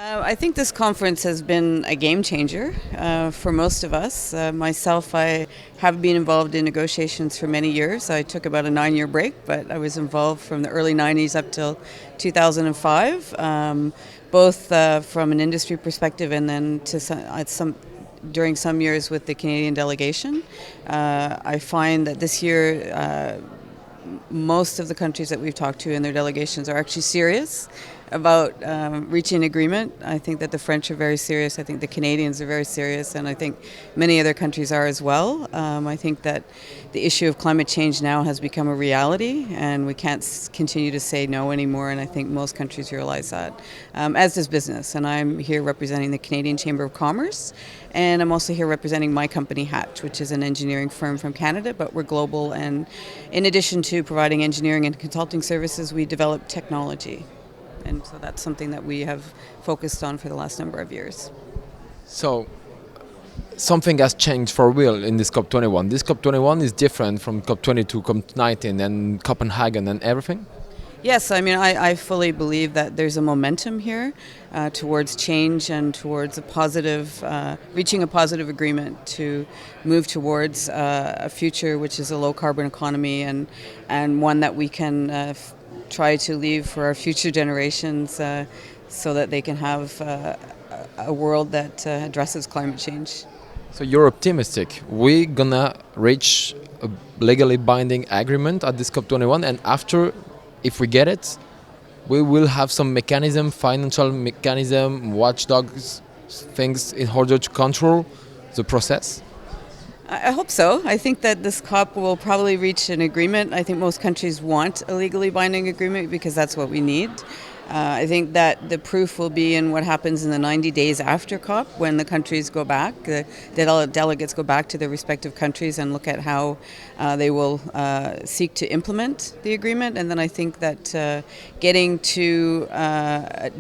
I think this conference has been a game changer for most of us. Myself, I have been involved in negotiations for many years. I took about a 9-year break, but I was involved from the early 90s up till 2005, both from an industry perspective and then during some years with the Canadian delegation. I find that this year most of the countries that we've talked to and their delegations are actually serious about reaching an agreement. I think that the French are very serious. I think the Canadians are very serious, and I think many other countries are as well. I think that the issue of climate change now has become a reality, and we can't continue to say no anymore, and I think most countries realize that, as does business. And I'm here representing the Canadian Chamber of Commerce, and I'm also here representing my company, Hatch, which is an engineering firm from Canada, but we're global, and in addition to providing engineering and consulting services, we develop technology. And so that's something that we have focused on for the last number of years. So something has changed for real in this COP21. This COP21 is different from COP22, COP19 and Copenhagen and everything? Yes, I mean, I fully believe that there's a momentum here towards change and towards a positive, reaching a positive agreement to move towards a future which is a low carbon economy and one that we can try to leave for our future generations so that they can have a world that addresses climate change. So you're optimistic. We're gonna reach a legally binding agreement at this COP21, and after, if we get it, we will have some mechanism, financial mechanism, watchdogs, things in order to control the process? I hope so. I think that this COP will probably reach an agreement. I think most countries want a legally binding agreement because that's what we need. I think that the proof will be in what happens in the 90 days after COP when the countries go back, the delegates go back to their respective countries and look at how they will seek to implement the agreement. And then I think that getting to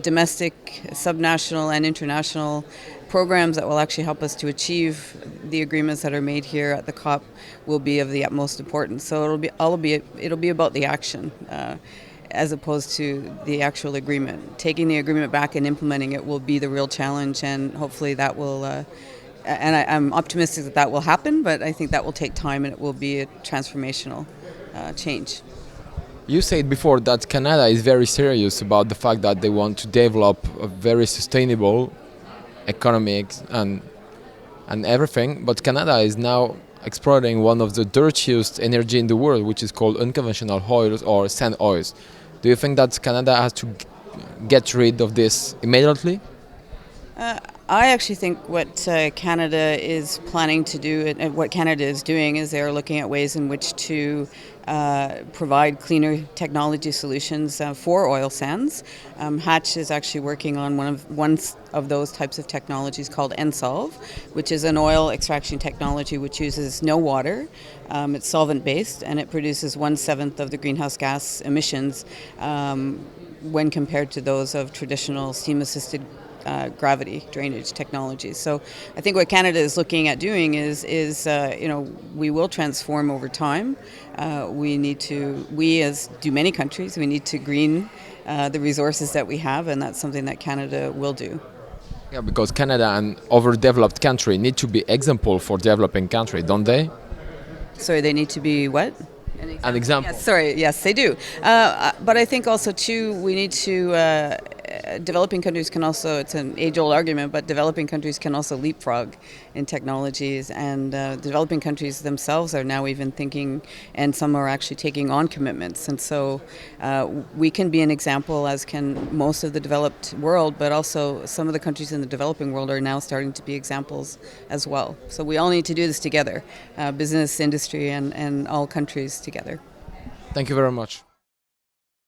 domestic, subnational and international programs that will actually help us to achieve the agreements that are made here at the COP will be of the utmost importance. So it'll be about the action as opposed to the actual agreement. Taking the agreement back and implementing it will be the real challenge, and hopefully that will. I'm optimistic that that will happen, but I think that will take time and it will be a transformational change. You said before that Canada is very serious about the fact that they want to develop a very sustainable economics and everything, but Canada is now exploiting one of the dirtiest energy in the world, which is called unconventional oils or sand oils. Do you think that Canada has to get rid of this immediately? I actually think what Canada is planning to do and what Canada is doing is they're looking at ways in which to provide cleaner technology solutions for oil sands. Hatch is actually working on one of those types of technologies called Ensolve, which is an oil extraction technology which uses no water. It's solvent-based and it produces 1/7 of the greenhouse gas emissions when compared to those of traditional steam-assisted gravity drainage technologies. So I think what Canada is looking at doing is we will transform over time. We as do many countries, we need to green the resources that we have, and that's something that Canada will do. Yeah, because Canada and overdeveloped country need to be example for developing country, don't they? Sorry, they need to be what? An example. Yes, sorry, yes, they do. But I think also, too, we need to, developing countries can also, it's an age-old argument, but developing countries can also leapfrog in technologies. And developing countries themselves are now even thinking, and some are actually taking on commitments. And so we can be an example, as can most of the developed world, but also some of the countries in the developing world are now starting to be examples as well. So we all need to do this together, business, industry, and all countries together. Thank you very much.